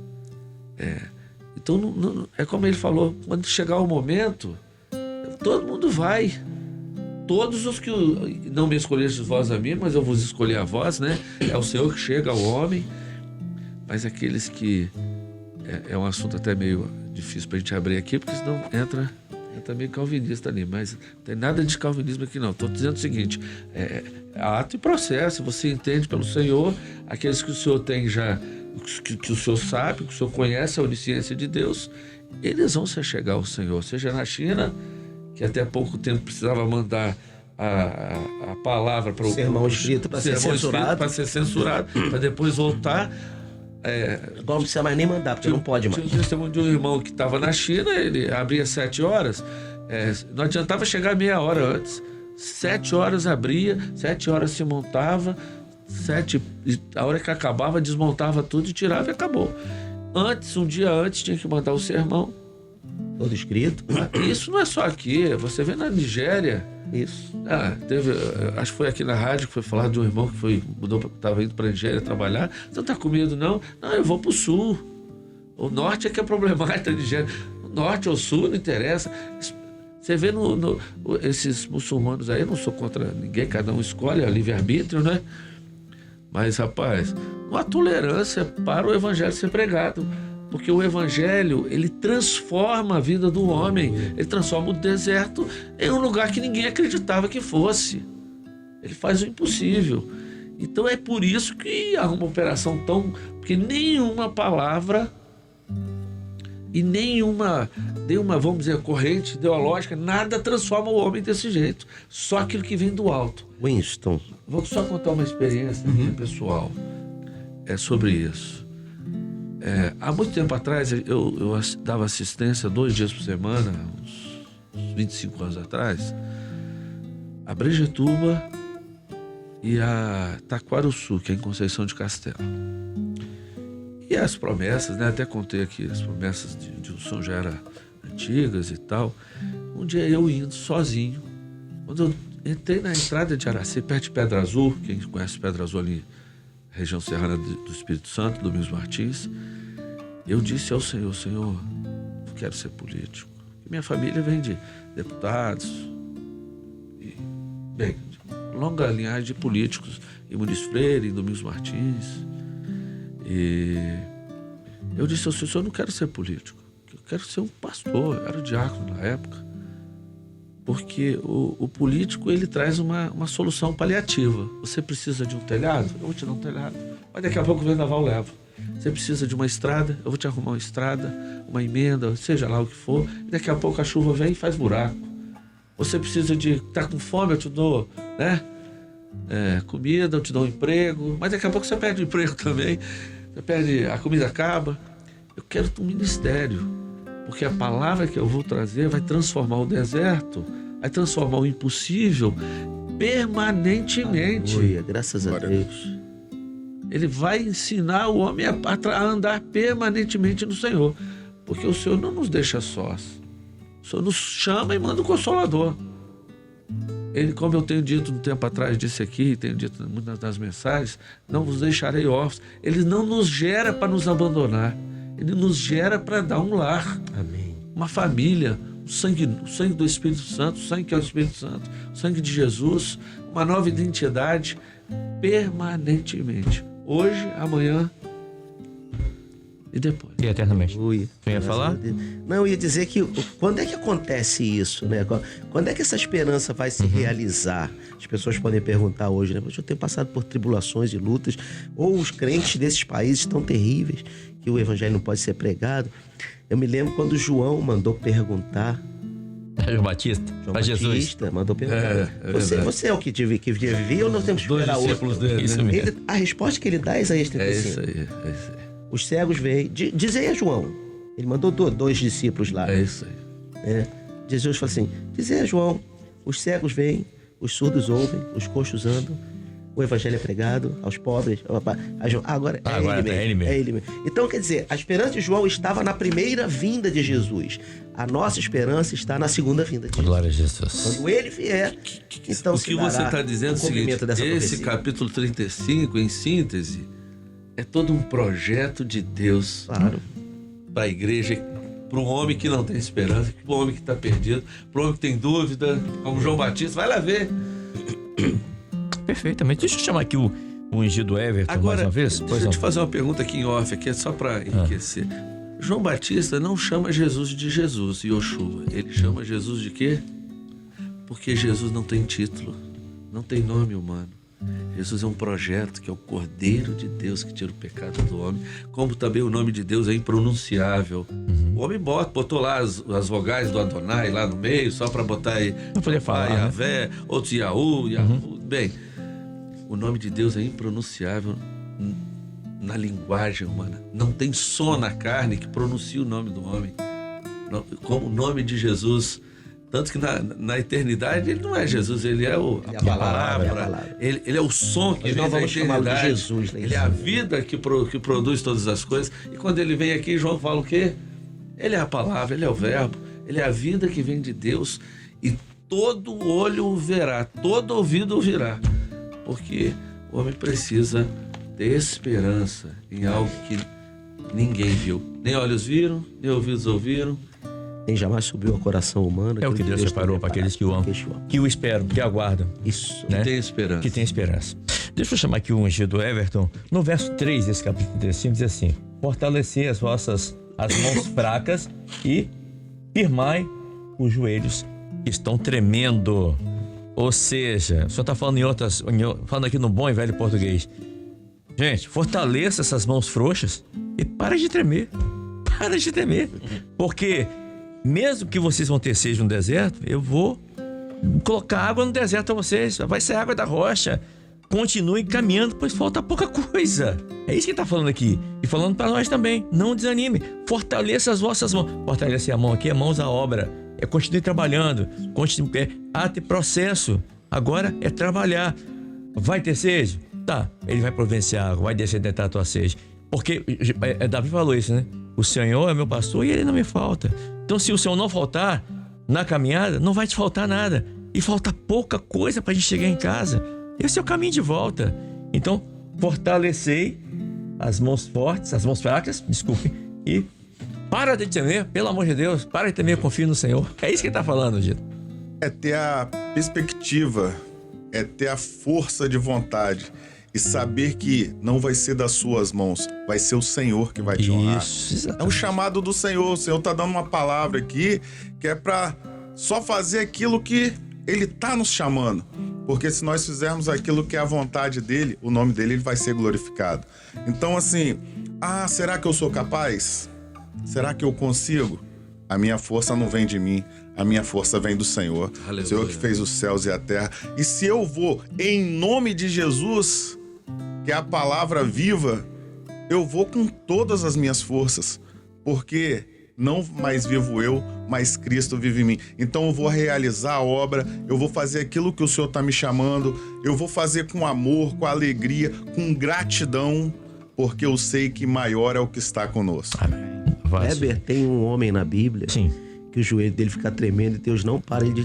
Então, não, é como ele falou, quando chegar o momento, todo mundo vai. Todos os que não me escolhestes vós a mim, mas eu vos escolhi a vós, né? É o Senhor que chega ao homem. Mas aqueles que... É um assunto até meio difícil para a gente abrir aqui, porque senão entra meio calvinista ali. Mas não tem nada de calvinismo aqui, não. Estou dizendo o seguinte, é ato e processo. Você entende pelo Senhor, aqueles que o Senhor tem já... Que o Senhor sabe, que o Senhor conhece a onisciência de Deus, eles vão se achegar ao Senhor. Seja na China, que até pouco tempo precisava mandar a palavra para o sermão escrito para ser censurado, para depois voltar. Agora não precisa mais nem mandar, porque não pode mais. Tinha um testemunho de um irmão que estava na China, ele abria 7 horas, não adiantava chegar meia hora antes. 7 horas abria, 7 horas se montava, a hora que acabava, desmontava tudo e tirava e acabou. Um dia antes, tinha que mandar o sermão. Todo escrito. Isso não é só aqui, você vê na Nigéria. Isso. Acho que foi aqui na rádio que foi falar de um irmão que estava indo para a Nigéria trabalhar. Você não está com medo, não? Não, eu vou para o sul. O norte é que é problemático da Nigéria. O norte ou o sul, não interessa. Você vê esses muçulmanos aí, eu não sou contra ninguém, cada um escolhe, é livre-arbítrio, né? Mas, rapaz, não há tolerância para o evangelho ser pregado. Porque o evangelho, ele transforma a vida do homem. Ele transforma o deserto em um lugar que ninguém acreditava que fosse. Ele faz o impossível. Então é por isso que há uma operação tão... Porque nenhuma palavra e nenhuma, vamos dizer, corrente ideológica, nada transforma o homem desse jeito. Só aquilo que vem do alto. Winston. Vou só contar uma experiência pessoal sobre isso. Há muito tempo atrás, eu dava assistência 2 dias por semana, uns 25 anos atrás, a Brejetuba e a Taquarussu, que é em Conceição de Castelo. E as promessas, né? Até contei aqui, as promessas de São já eram antigas e tal. Um dia eu indo sozinho, quando eu entrei na entrada de Araci, perto de Pedra Azul, quem conhece Pedra Azul ali, região serrana do Espírito Santo, Domingos Martins, eu disse ao Senhor, Senhor, eu quero ser político. Minha família vem de deputados, longa linhagem de políticos, em Muniz Freire, em Domingos Martins. E eu disse ao Senhor, eu não quero ser político, eu quero ser um pastor, eu era diácono na época. Porque o político, ele traz uma solução paliativa. Você precisa de um telhado? Eu vou te dar um telhado. Mas daqui a pouco o vendaval leva. Você precisa de uma estrada? Eu vou te arrumar uma estrada, uma emenda, seja lá o que for. E daqui a pouco a chuva vem e faz buraco. Você precisa de... Tá com fome? Eu te dou, né? Comida, eu te dou um emprego. Mas daqui a pouco você perde o emprego também. Você perde... A comida acaba. Eu quero um ministério. Porque a palavra que eu vou trazer vai transformar o deserto, vai transformar o impossível permanentemente. Aleluia, graças a Deus. Ele vai ensinar o homem a andar permanentemente no Senhor. Porque o Senhor não nos deixa sós. O Senhor nos chama e manda o Consolador. Ele, como eu tenho dito um tempo atrás, disse aqui, tenho dito em muitas das mensagens, não vos deixarei órfãos. Ele não nos gera para nos abandonar. Ele nos gera para dar um lar. Amém. Uma família, o sangue do Espírito Santo, o sangue que é o Espírito Santo, o sangue de Jesus, uma nova identidade permanentemente. Hoje, amanhã e depois. E eternamente. Aleluia. Você ia falar? Não, eu ia dizer que quando é que acontece isso, né? Quando é que essa esperança vai se realizar? As pessoas podem perguntar hoje, né? Eu tenho passado por tribulações e lutas, ou os crentes desses países tão terríveis que o evangelho não pode ser pregado. Eu me lembro quando João mandou perguntar João Batista. João Pra Jesus. Batista mandou perguntar. Você é o que devia vir ou nós temos que Dois esperar discípulos outro? dele, Isso né? mesmo. A resposta que ele dá é Isaías 35. É isso aí, é isso aí. Os cegos veem. Dizei a João. Ele mandou dois discípulos lá. É isso aí. Jesus fala assim: dizei a João, os cegos veem, os surdos ouvem, os coxos andam, o evangelho é pregado aos pobres. Agora é ele mesmo. É ele mesmo. Então, quer dizer, a esperança de João estava na primeira vinda de Jesus. A nossa esperança está na segunda vinda de Jesus. Glória a Jesus. Quando ele vier, então O que você está dizendo é o seguinte: esse capítulo 35, em síntese, é todo um projeto de Deus Claro. para a igreja, para o homem que não tem esperança, para o homem que está perdido, para o homem que tem dúvida, como João Batista. Vai lá ver. Perfeitamente. Deixa eu chamar aqui o ungido Everton Agora, mais uma vez. deixa eu te fazer uma pergunta aqui em off, aqui é só para enriquecer. João Batista não chama Jesus de Jesus, Yoshua. Ele chama Jesus de quê? Porque Jesus não tem título, não tem nome humano. Jesus é um projeto que é o Cordeiro de Deus que tira o pecado do homem, como também o nome de Deus é impronunciável. O homem botou lá as vogais do Adonai lá no meio, só para botar aí Não poder falar, né? Yavé, outros Yahu. Bem, o nome de Deus é impronunciável na linguagem humana. Não tem som na carne que pronuncie o nome do homem. Como o nome de Jesus. Tanto que na eternidade ele não é Jesus, ele é a palavra. Ele é o som que vem da eternidade. Jesus, né? Ele é a vida que produz todas as coisas. E quando ele vem aqui, João fala o quê? Ele é a palavra, ele é o verbo. Ele é a vida que vem de Deus. E todo olho o verá, todo ouvido ouvirá. Porque o homem precisa ter esperança em algo que ninguém viu. Nem olhos viram, nem ouvidos ouviram. Nem jamais subiu ao coração humano. É o que Deus separou para aqueles que o amam, que o esperam, que aguardam. Isso. Né? Que tem esperança. Que tem esperança. Deixa eu chamar aqui o ungido Everton. No verso 3 desse capítulo 35 diz assim: fortalecer as mãos fracas e firmai os joelhos que estão tremendo. Ou seja, o senhor está falando falando aqui no bom e velho português. Gente, fortaleça essas mãos frouxas e para de tremer. Para de tremer. Porque mesmo que vocês vão ter sede no deserto, eu vou colocar água no deserto a vocês. Vai ser água da rocha. Continuem caminhando, pois falta pouca coisa. É isso que ele está falando aqui. E falando para nós também. Não desanime. Fortaleça as vossas mãos. Fortalecer a mão aqui é mãos à obra. Continue trabalhando. Ter processo. Agora é trabalhar. Vai ter sede? Tá. Ele vai providenciar água. Vai descedentar a tua sede. Porque Davi falou isso, né? O Senhor é meu pastor e ele não me falta. Então, se o Senhor não faltar na caminhada, não vai te faltar nada. E falta pouca coisa para a gente chegar em casa. Esse é o caminho de volta. Então, fortalecei as mãos fortes, as mãos fracas, desculpe, e para de temer, pelo amor de Deus, para de temer, confie no Senhor. É isso que ele está falando, Dito. É ter a perspectiva, é ter a força de vontade e saber que não vai ser das suas mãos, vai ser o Senhor que vai te honrar. Isso, exatamente. É um chamado do Senhor. O Senhor tá dando uma palavra aqui que é para só fazer aquilo que Ele tá nos chamando. Porque se nós fizermos aquilo que é a vontade dEle, o nome dEle ele vai ser glorificado. Então assim, será que eu sou capaz? Será que eu consigo? A minha força não vem de mim, a minha força vem do Senhor. Aleluia. O Senhor que fez os céus e a terra. E se eu vou em nome de Jesus, que é a palavra viva, eu vou com todas as minhas forças, porque não mais vivo eu, mas Cristo vive em mim. Então eu vou realizar a obra, eu vou fazer aquilo que o Senhor está me chamando, eu vou fazer com amor, com alegria, com gratidão, porque eu sei que maior é o que está conosco. Amém. Weber, tem um homem na Bíblia Sim. que o joelho dele fica tremendo e Deus não para ele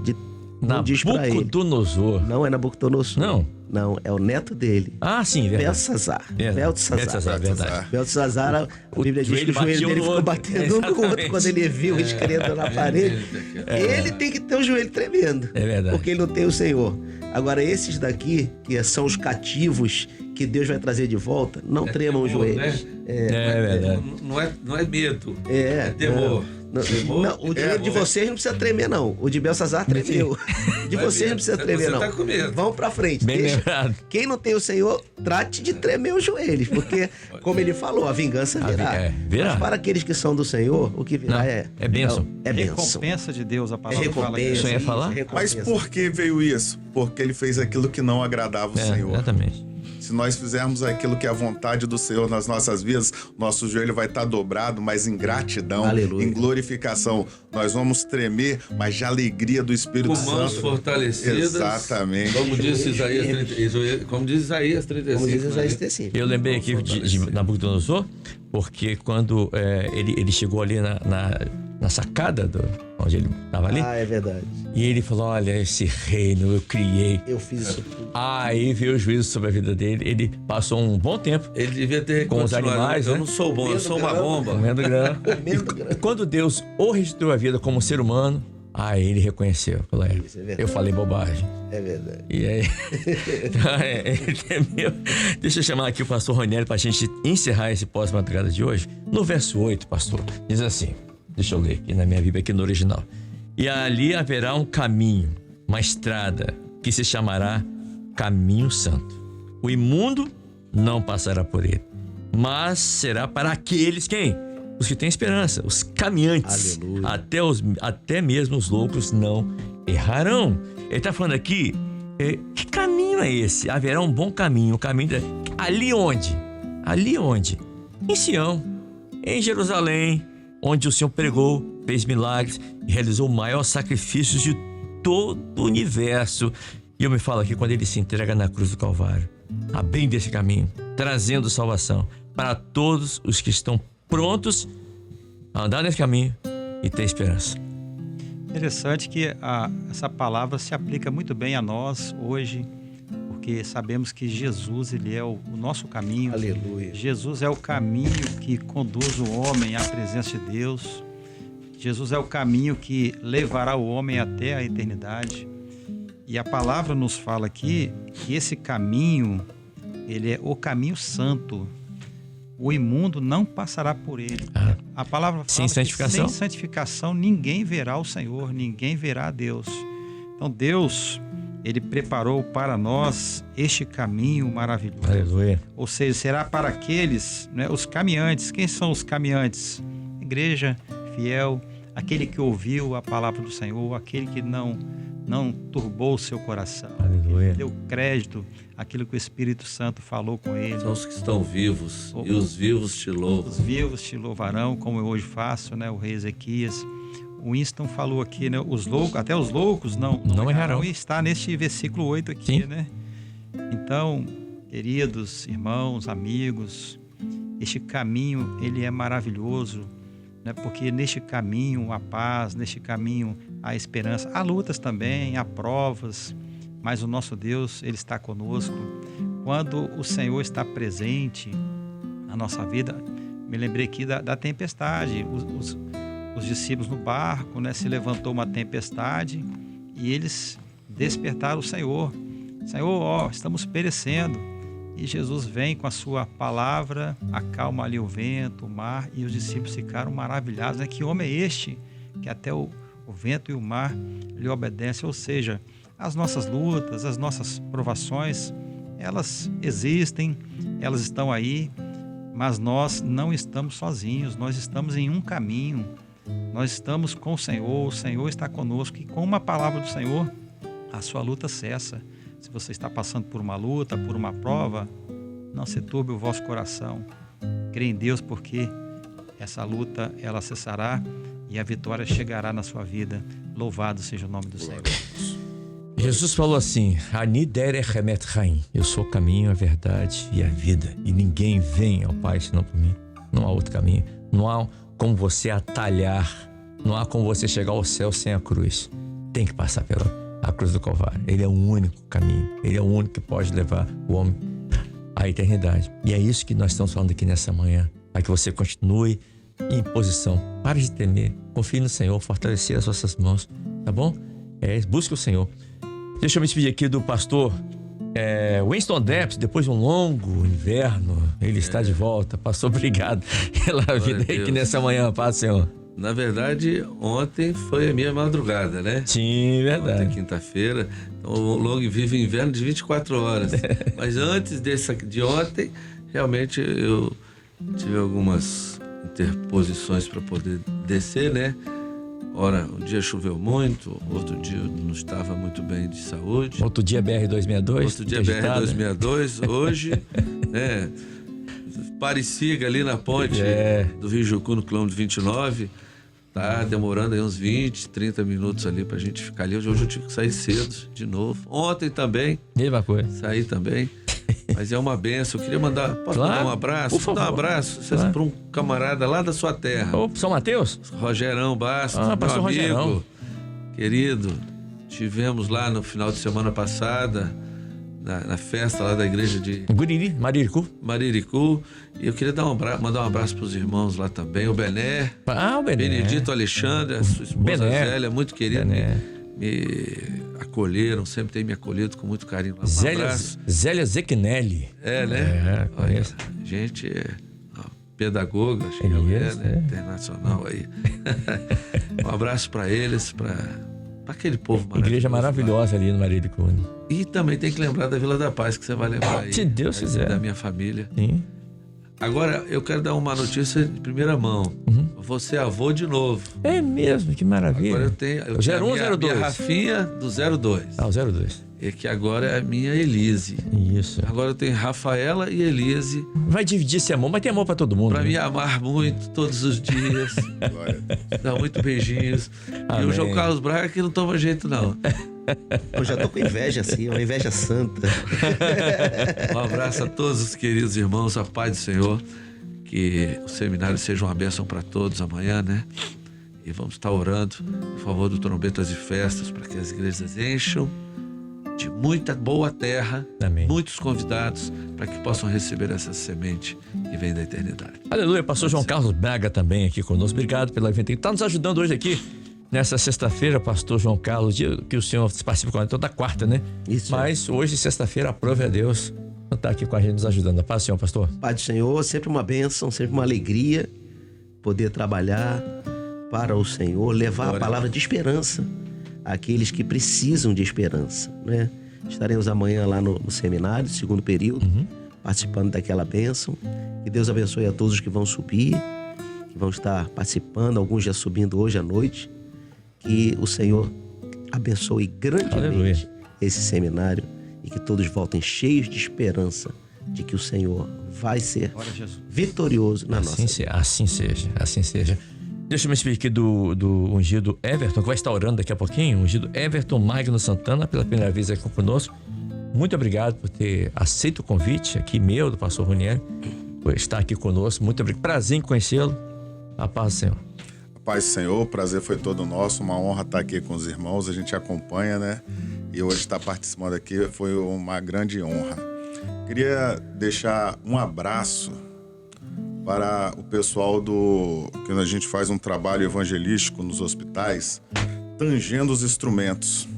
não diz pra ele. Nabucodonosor. Não é Nabucodonosor. Não, é o neto dele. Sim, verdade. Belsazar. Belsazar, verdade. Belsazar, a Bíblia diz que o joelho dele ficou batendo um no outro quando ele viu escrevendo na parede. Ele tem que ter o joelho tremendo. É verdade. Porque ele não tem o Senhor. Agora, esses daqui, que são os cativos que Deus vai trazer de volta, não tremam os joelhos. Né? É verdade. Não é medo, É temor. Não, o de vocês não precisa tremer, não. O de Belsazar tremeu. De vocês não precisa tremer, não. Tá com medo. Vamos pra frente. Bem lembrado. Quem não tem o Senhor, trate de tremer os joelhos, porque, como ele falou, a vingança virá. Virá. Mas para aqueles que são do Senhor, o que virá é bênção. É bênção. Recompensa de Deus, a É palavra fala aqui. recompensa. Você ia falar? Mas por que veio isso? Porque ele fez aquilo que não agradava o Senhor. Exatamente. Se nós fizermos aquilo que é a vontade do Senhor nas nossas vidas, nosso joelho vai estar dobrado, mas em gratidão, Aleluia. em glorificação. Nós vamos tremer, mas de alegria do Espírito Com mãos Santo. fortalecidas. Exatamente. Como diz Isaías 35. Como diz Isaías 35. Eu lembrei aqui de Nabucodonosor, porque quando ele chegou ali na sacada onde ele estava ali, Ah, é verdade. e ele falou: olha, esse reino eu criei. Eu fiz isso tudo. Aí veio o juízo sobre a vida dele. Ele passou um bom tempo Ele devia ter Com os continuado. animais, Eu né? não sou bom, eu sou uma bomba. comendo grana. Comendo grana. E quando Deus o restituiu a vida como ser humano, aí ele reconheceu. Falou: Isso é verdade. eu falei bobagem. É verdade. E aí, ele temeu. Deixa eu chamar aqui o pastor Ronieri para a gente encerrar esse pós-madrugada de hoje. No verso 8, pastor, diz assim, deixa eu ler aqui na minha Bíblia, aqui no original. E ali haverá um caminho, uma estrada, que se chamará Caminho Santo. O imundo não passará por ele, mas será para aqueles, quem? Os que têm esperança, os caminhantes. Aleluia. Até mesmo os loucos não errarão. Ele está falando aqui, que caminho é esse? Haverá um bom caminho, ali onde? Ali onde? Em Sião, em Jerusalém, onde o Senhor pregou, fez milagres e realizou o maior sacrifício de todo o universo. E eu me falo aqui quando ele se entrega na cruz do Calvário, a bem desse caminho, trazendo salvação para todos os que estão prontos a andar nesse caminho e ter esperança. Interessante que essa palavra se aplica muito bem a nós hoje, porque sabemos que Jesus, ele é o nosso caminho. Aleluia. Jesus é o caminho que conduz o homem à presença de Deus. Jesus é o caminho que levará o homem até a eternidade. E a palavra nos fala aqui que esse caminho, ele é o caminho santo. O imundo não passará por ele. A palavra fala Sem santificação? Que sem santificação ninguém verá o Senhor, ninguém verá a Deus. Então Deus, ele preparou para nós este caminho maravilhoso. Aleluia. Ou seja, será para aqueles, né, os caminhantes. Quem são os caminhantes? Igreja fiel, aquele que ouviu a palavra do Senhor, aquele que não turbou o seu coração, Aleluia. deu crédito àquilo que o Espírito Santo falou com ele. São os que estão vivos, e os vivos te louvam. Os vivos te louvarão, como eu hoje faço, né? O rei Ezequias. O Winston falou aqui, né? Até os loucos não errarão. E está neste versículo 8 aqui, Sim. né? Então, queridos irmãos, amigos, este caminho, ele é maravilhoso, né? Porque neste caminho há paz, neste caminho há esperança. Há lutas também, há provas, mas o nosso Deus, ele está conosco. Quando o Senhor está presente na nossa vida, me lembrei aqui da tempestade. Os discípulos no barco, né? Se levantou uma tempestade e eles despertaram o Senhor. Senhor, estamos perecendo. E Jesus vem com a sua palavra, acalma ali o vento, o mar, e os discípulos ficaram maravilhados, né? Que homem é este que até o vento e o mar lhe obedecem? Ou seja, as nossas lutas, as nossas provações, elas existem, elas estão aí, mas nós não estamos sozinhos, nós estamos em um caminho, nós estamos com o Senhor está conosco, e com uma palavra do Senhor, a sua luta cessa. Se você está passando por uma luta, por uma prova, não se turbe o vosso coração. Crê em Deus, porque essa luta, ela cessará e a vitória chegará na sua vida. Louvado seja o nome do Senhor. Jesus falou assim: Ani derech emet chaim. Eu sou o caminho, a verdade e a vida. E ninguém vem ao Pai senão por mim. Não há outro caminho. Não há como você atalhar. Não há como você chegar ao céu sem a cruz. Tem que passar pela cruz do Calvário. Ele é o único caminho. Ele é o único que pode levar o homem à eternidade. E é isso que nós estamos falando aqui nessa manhã. Para que você continue em posição. Pare de temer. Confie no Senhor. Fortalecer as vossas mãos. Tá bom? Busque o Senhor. Deixa eu me despedir aqui do pastor Winston Depps. Depois de um longo inverno, ele está de volta. Pastor, obrigado pela vida aqui nessa manhã. Paz, Senhor. Na verdade, ontem foi a minha madrugada, né? Sim, verdade. Ontem, quinta-feira. Então, o Long vive inverno de 24 horas. Mas antes de ontem, realmente eu tive algumas interposições para poder descer, né? Ora, um dia choveu muito, outro dia eu não estava muito bem de saúde. Outro dia BR-262. Outro dia BR-262. Hoje, né? Pareciga ali na ponte do Rio Jucu, no quilômetro 29. Tá demorando aí uns 20, 30 minutos ali pra gente ficar ali. Hoje eu tive que sair cedo de novo. Ontem também. Mesma coisa. Saí também. Mas é uma benção. Eu queria mandar... Posso Claro, mandar um abraço? por favor. Dar um abraço Claro. para um camarada lá da sua terra. Ô, São Mateus? Rogerão Bastos, meu pastor amigo, Rogerão. querido. Tivemos lá no final de semana passada, na festa lá da igreja de Guriri, Mariricu. Mariricu. E eu queria mandar um abraço para os irmãos lá também. O Bené, Ah, o Bené. Benedito Alexandre, a sua esposa Bené. Zélia, muito querida. Bené. Me acolheram, sempre tem me acolhido com muito carinho. Um abraço. Zélia Zecchinelli. É, né? É, conheço. Olha, gente é pedagoga, acho que É ela isso, né? é. Internacional aí. Um abraço para eles, para aquele povo maravilhoso. Igreja lá. maravilhosa ali no Mariricu. E também tem que lembrar da Vila da Paz, que você vai lembrar aí. Se Deus aí, quiser. Da minha família. Sim. Agora, eu quero dar uma notícia de primeira mão. Você é avô de novo. É mesmo, que maravilha. Agora eu tenho O 01 a ou 02? minha Rafinha do 02. Ah, o 02. E que agora é a minha Elise. Isso. Agora eu tenho Rafaela e Elise. Vai dividir esse amor, mas tem amor pra todo mundo. Pra né? me amar muito todos os dias. Glória a Deus. Dá muito beijinhos. E Amém. o João Carlos Braga que não toma jeito, não. Eu já tô com inveja, assim, uma inveja santa. Um abraço a todos os queridos irmãos, a paz do Senhor. Que o seminário seja uma bênção para todos amanhã, né? E vamos estar orando em favor do Trombetas e Festas para que as igrejas encham de muita boa terra, Amém. muitos convidados para que possam receber essa semente que vem da eternidade. Aleluia, pastor João Carlos Braga também aqui conosco. Obrigado pelo evento. Está nos ajudando hoje aqui, nessa sexta-feira, pastor João Carlos, dia que o senhor participa com a toda quarta, né? Isso. Mas hoje, sexta-feira, aprove a Deus. Está aqui com a gente nos ajudando. Paz, senhor, pastor. Pai do Senhor, sempre uma bênção, sempre uma alegria poder trabalhar para o Senhor, levar a palavra de esperança àqueles que precisam de esperança, né? Estaremos amanhã lá no seminário, segundo período, participando daquela bênção. Que Deus abençoe a todos que vão subir, que vão estar participando, alguns já subindo hoje à noite. Que o Senhor abençoe grandemente Aleluia. esse seminário e que todos voltem cheios de esperança de que o Senhor vai ser Glória a Jesus. vitorioso na nossa vida. Assim seja, assim seja. Deixa eu me explicar aqui do ungido Everton, que vai estar orando daqui a pouquinho. Ungido Everton Magno Santana, pela primeira vez aqui conosco. Muito obrigado por ter aceito o convite aqui meu, do pastor Ronieri, por estar aqui conosco. Muito obrigado. Prazer em conhecê-lo. A paz do Senhor. A paz do Senhor, o prazer foi todo nosso, uma honra estar aqui com os irmãos, a gente acompanha, né? E hoje estar participando aqui foi uma grande honra. Queria deixar um abraço para o pessoal que a gente faz um trabalho evangelístico nos hospitais, tangendo os instrumentos.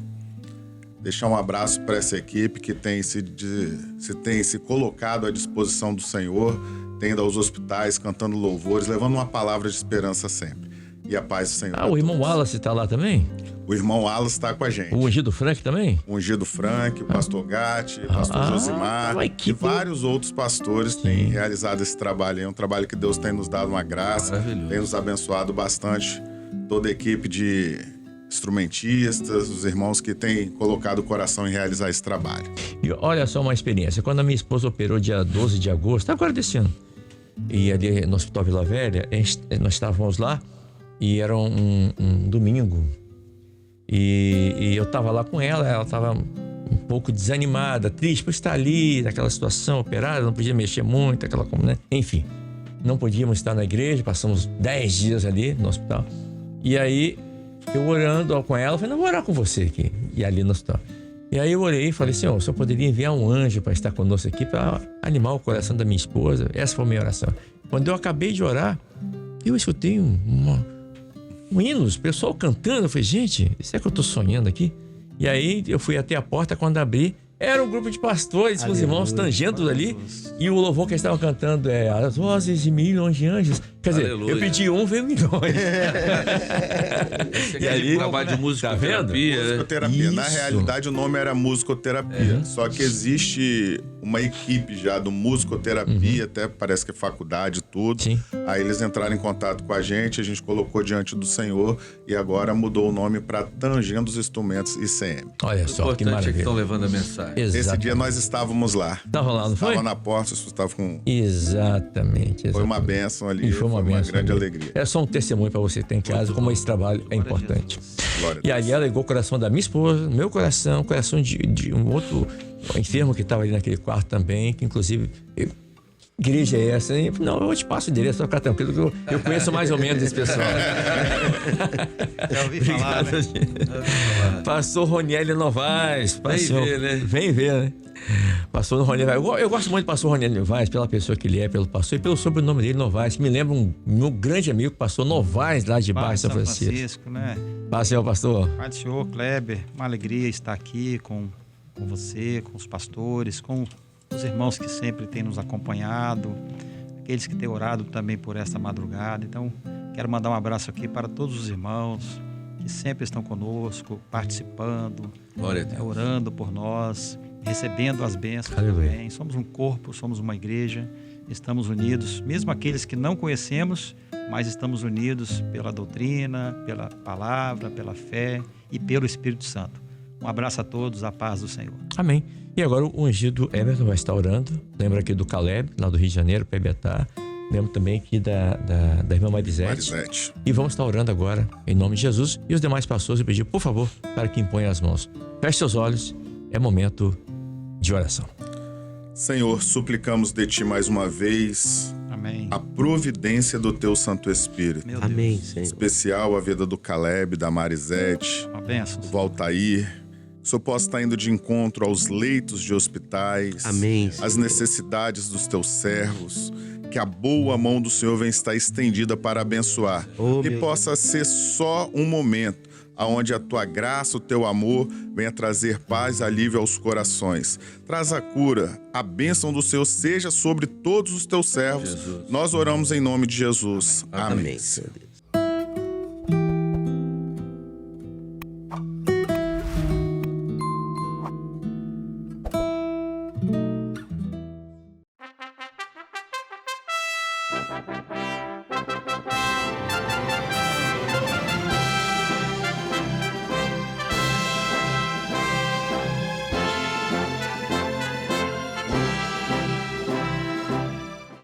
Deixar um abraço para essa equipe que tem se colocado à disposição do Senhor, tem ido aos hospitais cantando louvores, levando uma palavra de esperança sempre. E a paz do Senhor. Ah, o irmão Wallace está lá também? O irmão Wallace está com a gente. O ungido Frank também? O ungido Frank, o pastor Gatti, o pastor Josimar uma e equipe. vários outros pastores têm realizado esse trabalho. É um trabalho que Deus tem nos dado uma graça, Maravilhoso. tem nos abençoado bastante. Toda a equipe de instrumentistas, os irmãos que têm colocado o coração em realizar esse trabalho. E olha só uma experiência. Quando a minha esposa operou dia 12 de agosto, agora desse ano, e ali no Hospital Vila Velha, nós estávamos lá e era um domingo. E eu estava lá com ela estava um pouco desanimada, triste por estar ali, naquela situação, operada, não podia mexer muito, né? Enfim, não podíamos estar na igreja, passamos 10 dias ali no hospital. E aí, eu orando com ela, falei, não, vou orar com você aqui, e ali no hospital. E aí eu orei e falei, Senhor, o Senhor poderia enviar um anjo para estar conosco aqui, para animar o coração da minha esposa. Essa foi a minha oração. Quando eu acabei de orar, eu escutei um hino, o pessoal cantando. Eu falei, gente, isso é que eu tô sonhando aqui? E aí eu fui até a porta, quando abri, era um grupo de pastores, com os irmãos tangendo ali. E o louvor que eles estavam cantando é As Vozes de Milhões de Anjos. Quer dizer, Aleluia. eu pedi um, veio milhões. E ali, trabalho de tá musicoterapia, né? Musicoterapia. Na Isso. realidade, o nome era musicoterapia. Só que existe uma equipe já do musicoterapia, até parece que é faculdade e tudo. Sim. Aí eles entraram em contato com a gente colocou diante do Senhor e agora mudou o nome para Tangendo os Instrumentos ICM. Olha O só, que importante é que maravilha. estão levando a mensagem. Esse dia nós estávamos lá. Tava lá, não foi? Estava na porta, você estava com... Exatamente. Foi uma bênção ali, E foi uma bênção grande ali. alegria. É só um testemunho para você ter em casa, como esse trabalho é importante. Glória a E Deus. ali ela ligou o coração da minha esposa, meu coração, coração de um outro enfermo que estava ali naquele quarto também, que inclusive... Igreja é essa? Hein? Não, eu te passo o endereço, só ficar tranquilo, que eu conheço mais ou menos esse pessoal. Já ouvi falar, né? Pastor Ronieli Novaes. Pastor, ver, né? Vem ver, né? Pastor Ronieli Novaes. Eu gosto muito do pastor Ronieli Novaes, pela pessoa que ele é, pelo pastor, e pelo sobrenome dele, Novaes, que me lembra meu grande amigo, pastor Novaes, lá de baixo, São Francisco. né? Paz, Senhor, pastor. Pai do Senhor, Kleber, uma alegria estar aqui com você, com os pastores, com os irmãos que sempre têm nos acompanhado, aqueles que têm orado também por esta madrugada. Então, quero mandar um abraço aqui para todos os irmãos que sempre estão conosco, participando, Glória a Deus. orando por nós, recebendo as bênçãos Aleluia. também. Somos um corpo, somos uma igreja, estamos unidos, mesmo aqueles que não conhecemos, mas estamos unidos pela doutrina, pela palavra, pela fé e pelo Espírito Santo. Um abraço a todos, a paz do Senhor. Amém. E agora o ungido Everton vai estar orando. Lembra aqui do Caleb, lá do Rio de Janeiro, Pebiatá. Lembro também aqui da irmã Marisete. Marisete. E vamos estar orando agora, em nome de Jesus. E os demais pastores, eu pedi, por favor, para que imponham as mãos. Feche seus olhos, é momento de oração. Senhor, suplicamos de Ti mais uma vez Amém. a providência do Teu Santo Espírito. Meu Deus. Amém, Senhor. Especial a vida do Caleb, da Marisete, Uma bênção. do Valtair. Que o Senhor possa estar indo de encontro aos leitos de hospitais, Amém, às necessidades dos Teus servos. Que a boa mão do Senhor venha estar estendida para abençoar. Oh, E meu possa ser só um momento aonde a Tua graça, o Teu amor venha trazer paz e alívio aos corações. Traz a cura, a bênção do Senhor seja sobre todos os Teus servos. Jesus. Nós oramos em nome de Jesus. Amém. Amém, Senhor.